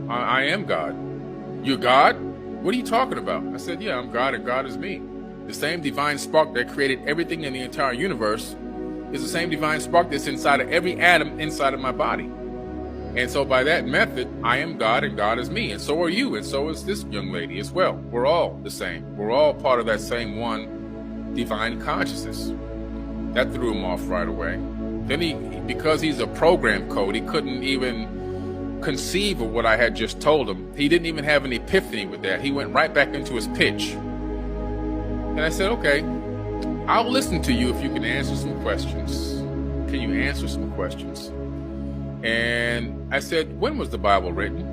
I am God. You're God? What are you talking about? I said, yeah, I'm God and God is me. The same divine spark that created everything in the entire universe is the same divine spark that's inside of every atom inside of my body. And so by that method, I am God and God is me. And so are you. And so is this young lady as well. We're all the same. We're all part of that same one divine consciousness. That threw him off right away. Then because he's a program code, he couldn't even conceive of what I had just told him. He didn't even have an epiphany with that. He went right back into his pitch. And I said, okay, I'll listen to you if you can answer some questions. Can you answer some questions? And I said, when was the Bible written?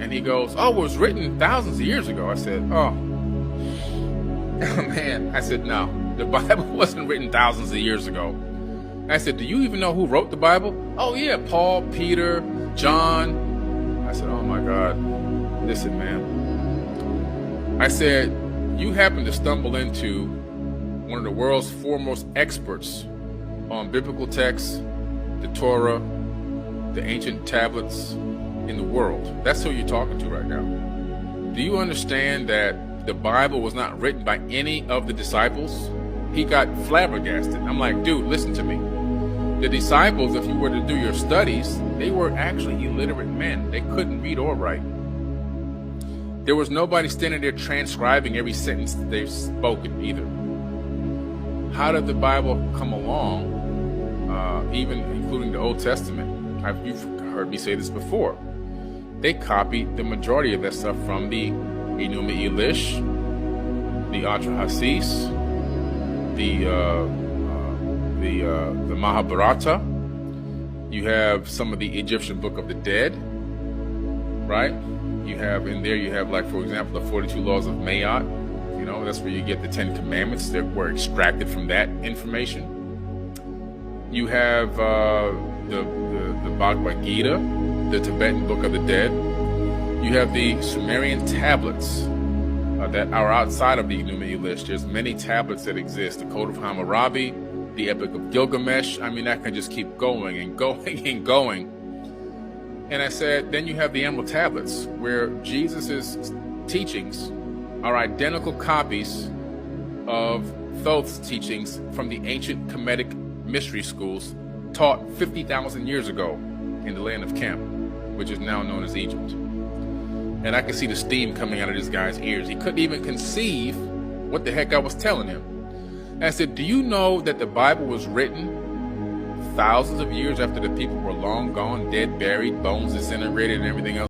And he goes, oh, it was written thousands of years ago. I said, oh man. I said, no, the Bible wasn't written thousands of years ago. I said, do you even know who wrote the Bible? Oh yeah, Paul, Peter, John. I said, oh my God, listen, man. I said, you happen to stumble into one of the world's foremost experts on biblical texts, the Torah, the ancient tablets in the world. That's who you're talking to right now. Do you understand that the Bible was not written by any of the disciples? He got flabbergasted. I'm like, dude, listen to me. The disciples, if you were to do your studies, they were actually illiterate men. They couldn't read or write. There was nobody standing there transcribing every sentence that they've spoken either. How did the Bible come along, even including the Old Testament? You've heard me say this before. They copied the majority of that stuff from the Enuma Elish, the Atrahasis, the Mahabharata. You have some of the Egyptian Book of the Dead, right? You have in there, you have, like, for example, the 42 Laws of Mayat. You know, that's where you get the 10 Commandments that were extracted from that information. You have the Bhagavad Gita, the Tibetan Book of the Dead. You have the Sumerian tablets that are outside of the Enuma Elish. There's many tablets that exist. The Code of Hammurabi, the Epic of Gilgamesh. I mean, I can just keep going and going and going. And I said, then you have the Emerald Tablets, where Jesus's teachings are identical copies of Thoth's teachings from the ancient Kemetic mystery schools taught 50,000 years ago in the land of Kem, which is now known as Egypt. And I could see the steam coming out of this guy's ears. He couldn't even conceive what the heck I was telling him. And I said, do you know that the Bible was written thousands of years after the people were long gone, dead, buried, bones disintegrated, and everything else?